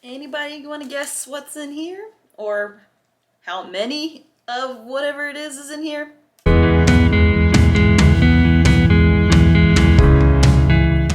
Anybody want to guess what's in here? Or how many of whatever it is in here?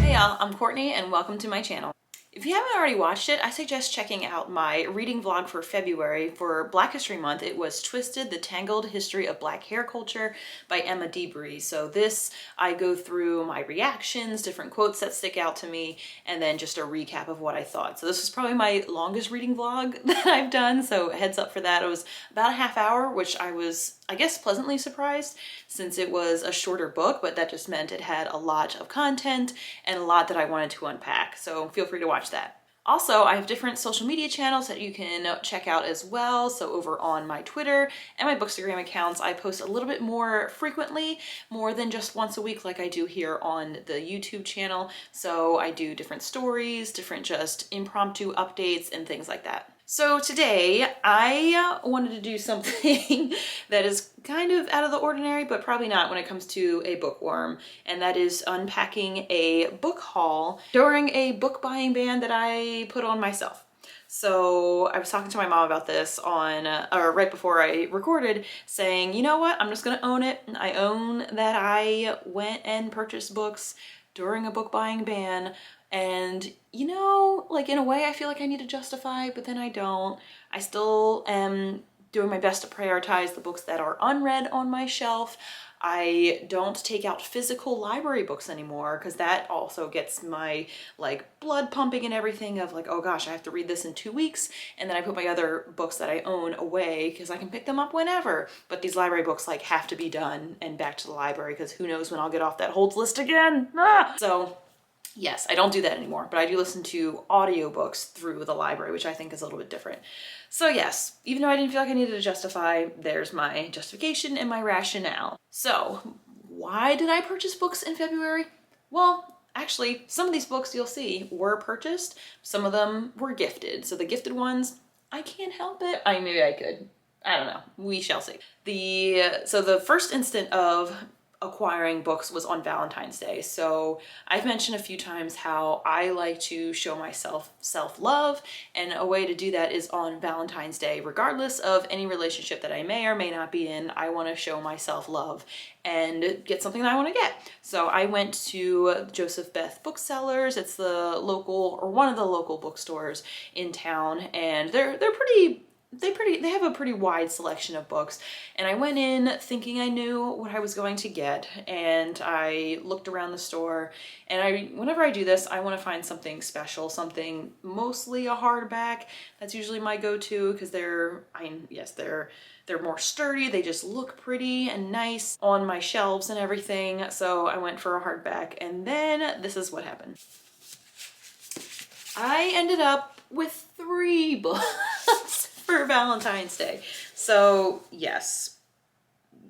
Hey y'all, I'm Courtney and welcome to my channel. If you haven't already watched it, I suggest checking out my reading vlog for February. For Black History Month, it was Twisted, The Tangled History of Black Hair Culture by Emma Debris. So this, I go through my reactions, different quotes that stick out to me, and then just a recap of what I thought. So this was probably my longest reading vlog that I've done, so heads up for that. It was about a half hour, which I was, I guess, pleasantly surprised since it was a shorter book, but that just meant it had a lot of content and a lot that I wanted to unpack. So feel free to watch that. Also, I have different social media channels that you can check out as well. So over on my Twitter and my Bookstagram accounts, I post a little bit more frequently, more than just once a week like I do here on the YouTube channel. So I do different stories, different just impromptu updates and things like that. So today I wanted to do something that is kind of out of the ordinary, but probably not when it comes to a bookworm, and that is unpacking a book haul during a book buying ban that I put on myself. So I was talking to my mom about this on, or right before I recorded, saying, you know what, I'm just gonna own it. I own that I went and purchased books during a book buying ban. And you know, like in a way I feel like I need to justify, but then I don't. I still am doing my best to prioritize the books that are unread on my shelf. I don't take out physical library books anymore because that also gets my like blood pumping and everything of like, oh gosh, I have to read this in 2 weeks. And then I put my other books that I own away because I can pick them up whenever. But these library books like have to be done and back to the library because who knows when I'll get off that holds list again. So yes, I don't do that anymore, but I do listen to audiobooks through the library, which I think is a little bit different. So yes, even though I didn't feel like I needed to justify, there's my justification and my rationale. So why did I purchase books in February? Well, actually, some of these books you'll see were purchased. Some of them were gifted. So the gifted ones, I can't help it. Maybe I could. I don't know. We shall see. So the first instant of acquiring books was on Valentine's Day. So I've mentioned a few times how I like to show myself self-love, and a way to do that is on Valentine's Day. Regardless of any relationship that I may or may not be in, I want to show myself love and get something that I want to get. So I went to Joseph Beth Booksellers. It's the local, or one of the local bookstores in town, and they have a pretty wide selection of books. And I went in thinking I knew what I was going to get, and I looked around the store, and whenever I do this, I want to find something special, something mostly a hardback. That's usually my go-to because they're more sturdy. They just look pretty and nice on my shelves and everything. So I went for a hardback, and then this is what happened. I ended up with 3 books for Valentine's Day. So yes,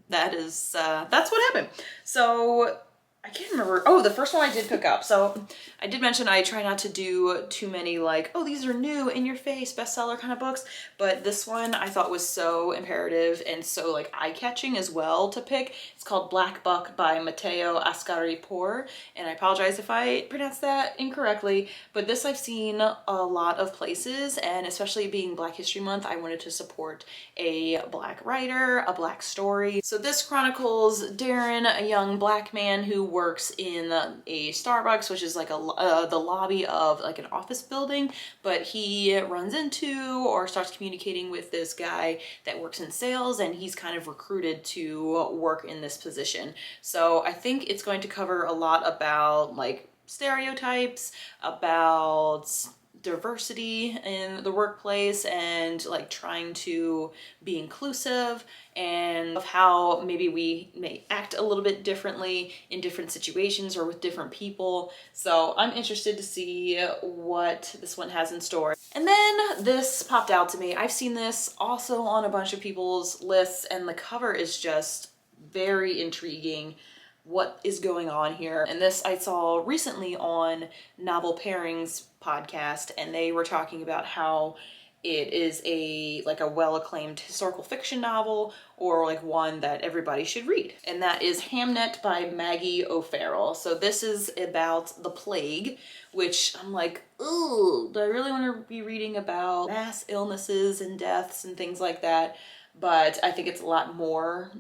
that's what happened. So I can't remember. Oh, the first one I did pick up. So I did mention I try not to do too many like, oh, these are new, in your face, bestseller kind of books. But this one I thought was so imperative and so like eye-catching as well to pick. It's called Black Buck by Mateo Askaripour. And I apologize if I pronounced that incorrectly. But this I've seen a lot of places, and especially being Black History Month, I wanted to support a Black writer, a Black story. So this chronicles Darren, a young Black man who works in a Starbucks, which is like the lobby of like an office building, but he runs into or starts communicating with this guy that works in sales, and he's kind of recruited to work in this position. So I think it's going to cover a lot about like stereotypes, about diversity in the workplace, and like trying to be inclusive, and of how maybe we may act a little bit differently in different situations or with different people. So I'm interested to see what this one has in store. And then this popped out to me. I've seen this also on a bunch of people's lists, and the cover is just very intriguing. What is going on here? And this I saw recently on Novel Pairings podcast, and they were talking about how it is like a well-acclaimed historical fiction novel, or like one that everybody should read. And that is Hamnet by Maggie O'Farrell. So this is about the plague, which I'm like, ooh, do I really want to be reading about mass illnesses and deaths and things like that? But I think it's a lot more,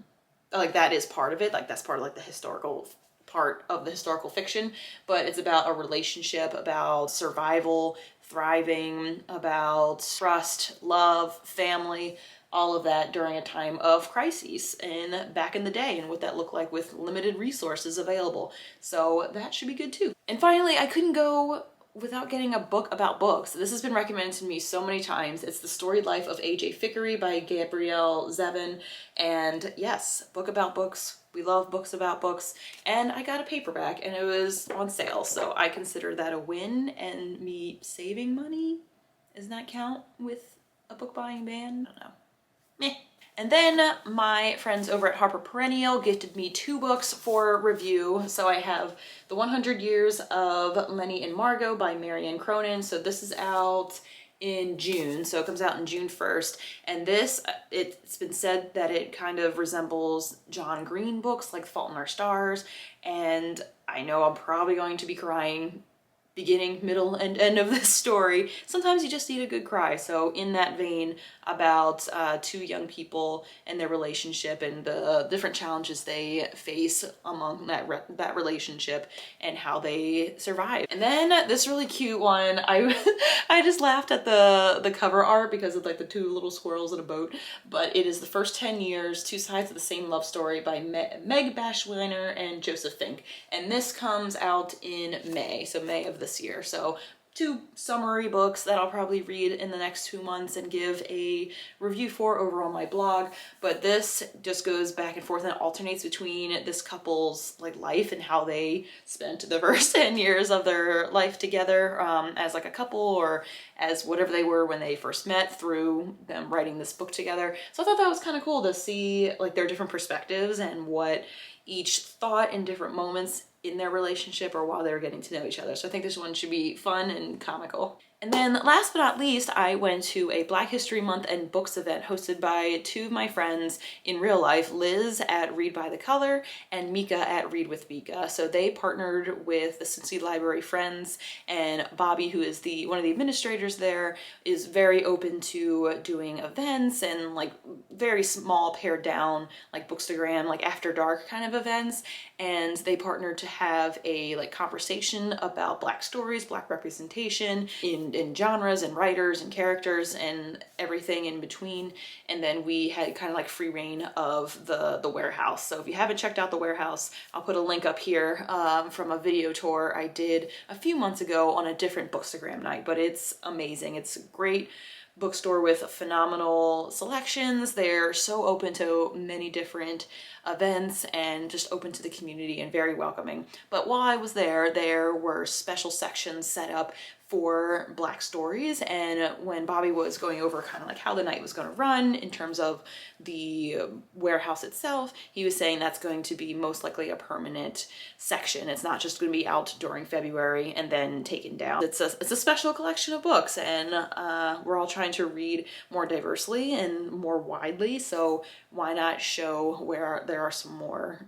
like that is part of it, like that's part of like the historical part of the historical fiction, but it's about a relationship, about survival, thriving, about trust, love, family, all of that during a time of crises and back in the day, and what that looked like with limited resources available. So that should be good too. And finally, I couldn't go without getting a book about books. This has been recommended to me so many times. It's The Storied Life of A.J. Fikry by Gabrielle, Zevin. And yes, book about books. We love books about books. And I got a paperback and it was on sale. So I consider that a win, and me saving money. Does that count with a book buying ban? I don't know. Meh. And then my friends over at Harper Perennial gifted me 2 books for review. So I have The 100 Years of Lenni and Margot by Marianne Cronin. So this is out in June. So it comes out in June 1st. And this, it's been said that it kind of resembles John Green books like Fault in Our Stars. And I know I'm probably going to be crying beginning, middle, and end of this story. Sometimes you just need a good cry. So in that vein, about 2 young people and their relationship and the different challenges they face among that relationship and how they survive. And then this really cute one, I just laughed at the cover art because of like the 2 little squirrels in a boat, but it is The First 10 Years, 2 Sides of the Same Love Story by Meg Bashwiner and Joseph Fink. And this comes out in May, so May of this year. So 2 summary books that I'll probably read in the next 2 months and give a review for over on my blog. But this just goes back and forth and alternates between this couple's like life and how they spent the first 10 years of their life together as like a couple, or as whatever they were when they first met, through them writing this book together. So I thought that was kind of cool to see like their different perspectives and what each thought in different moments in their relationship or while they were getting to know each other. So I think this one should be fun and comical. And then last but not least, I went to a Black History Month and Books event hosted by 2 of my friends in real life, Liz at Read by the Color and Mika at Read with Mika. So they partnered with the Cincy Library Friends, and Bobby, who is one of the administrators there, is very open to doing events and like very small pared down like Bookstagram, like after dark kind of events. And they partnered to have a like conversation about Black stories, Black representation in genres and writers and characters and everything in between. And then we had kind of like free reign of the warehouse. So if you haven't checked out the warehouse, I'll put a link up here from a video tour I did a few months ago on a different Bookstagram night, but it's amazing. It's a great bookstore with phenomenal selections. They're so open to many different events and just open to the community and very welcoming. But while I was there were special sections set up for Black stories, and when Bobby was going over kind of like how the night was going to run in terms of the warehouse itself, he was saying that's going to be most likely a permanent section. It's not just going to be out during February and then taken down. It's a special collection of books, and we're all trying to read more diversely and more widely, so why not show where there are some more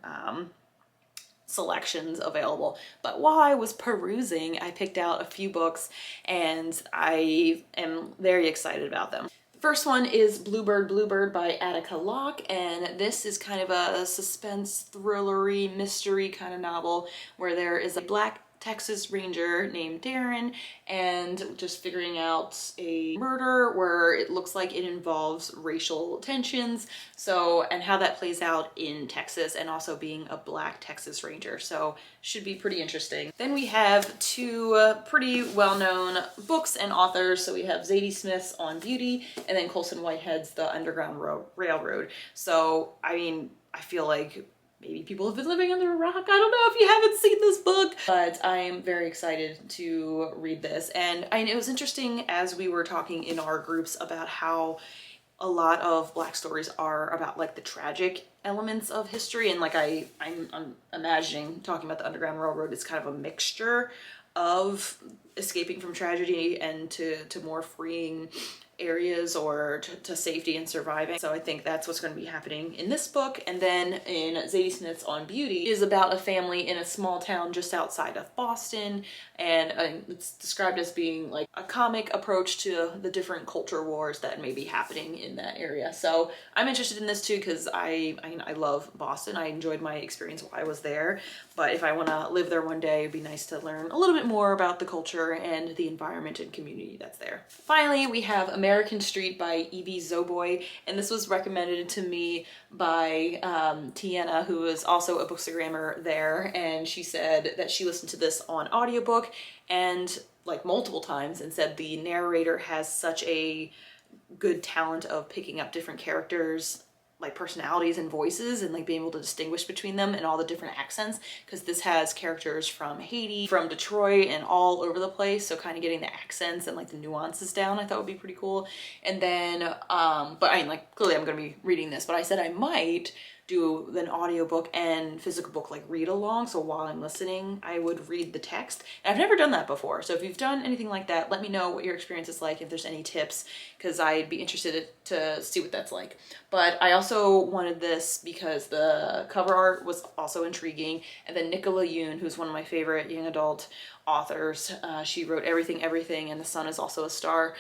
selections available. But while I was perusing, I picked out a few books and I am very excited about them. The first one is Bluebird by Attica Locke, and this is kind of a suspense, thrillery, mystery kind of novel where there is a Black Texas Ranger named Darren and just figuring out a murder where it looks like it involves racial tensions, so, and how that plays out in Texas, and also being a Black Texas Ranger. So should be pretty interesting. Then we have 2 pretty well-known books and authors. So we have Zadie Smith's On Beauty and then Colson Whitehead's The Underground Railroad. So I mean, I feel like maybe people have been living under a rock. I don't know if you haven't seen this book, but I am very excited to read this. And it was interesting as we were talking in our groups about how a lot of Black stories are about like the tragic elements of history. And like I'm imagining talking about the Underground Railroad is kind of a mixture of escaping from tragedy and to more freeing areas or to safety and surviving. So I think that's what's going to be happening in this book. And then in Zadie Smith's On Beauty is about a family in a small town just outside of Boston, and it's described as being like a comic approach to the different culture wars that may be happening in that area. So I'm interested in this too because I love Boston. I enjoyed my experience while I was there, but if I want to live there one day, it'd be nice to learn a little bit more about the culture and the environment and community that's there. Finally, we have American Street by Evie Zoboi, and this was recommended to me by Tiana, who is also a bookstagrammer there, and she said that she listened to this on audiobook and like multiple times and said the narrator has such a good talent of picking up different characters, like personalities and voices, and like being able to distinguish between them and all the different accents, because this has characters from Haiti, from Detroit, and all over the place, so kind of getting the accents and like the nuances down I thought would be pretty cool. And then but I mean, like, clearly I'm gonna be reading this, but I said I might do an audiobook and physical book like read along, so while I'm listening I would read the text. And I've never done that before, so if you've done anything like that, let me know what your experience is like, if there's any tips, because I'd be interested to see what that's like. But I also wanted this because the cover art was also intriguing, and then Nicola Yoon, who's one of my favorite young adult authors, she wrote Everything and the Sun is Also a Star,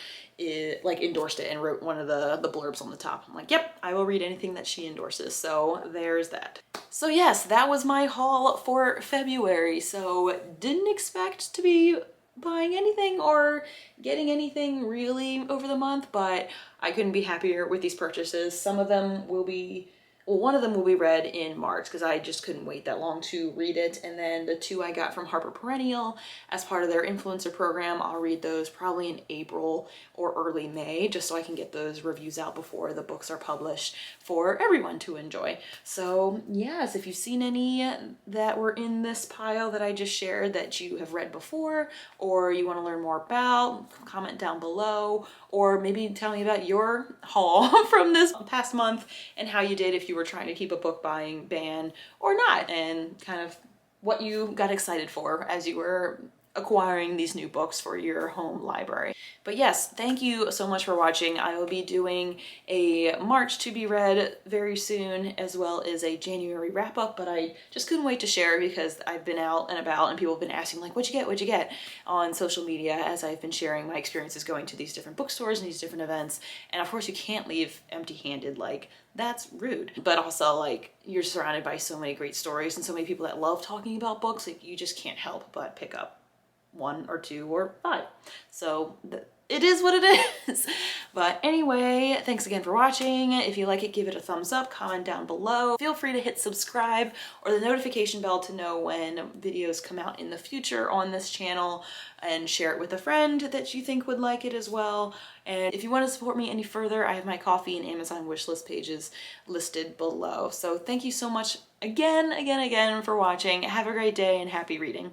like endorsed it and wrote one of the blurbs on the top. I'm like, yep, I will read anything that she endorses. So there's that. So yes, that was my haul for February. So didn't expect to be buying anything or getting anything really over the month, but I couldn't be happier with these purchases. Some of them will be, well, one of them will be read in March because I just couldn't wait that long to read it. And then the two I got from Harper Perennial as part of their influencer program, I'll read those probably in April or early May, just so I can get those reviews out before the books are published for everyone to enjoy. So yes, if you've seen any that were in this pile that I just shared that you have read before, or you want to learn more about, comment down below, or maybe tell me about your haul from this past month and how you did, if you were trying to keep a book buying ban or not, and kind of what you got excited for as you were acquiring these new books for your home library. But yes, thank you so much for watching. I will be doing a March to be read very soon, as well as a January wrap up, but I just couldn't wait to share because I've been out and about and people have been asking like, what'd you get on social media as I've been sharing my experiences going to these different bookstores and these different events. And of course you can't leave empty-handed, like that's rude. But also, like, you're surrounded by so many great stories and so many people that love talking about books, like you just can't help but pick up one or two or five. So it is what it is. But anyway, thanks again for watching. If you like it, give it a thumbs up, comment down below. Feel free to hit subscribe or the notification bell to know when videos come out in the future on this channel, and share it with a friend that you think would like it as well. And if you want to support me any further, I have my Ko-fi and Amazon wishlist pages listed below. So thank you so much again for watching. Have a great day and happy reading.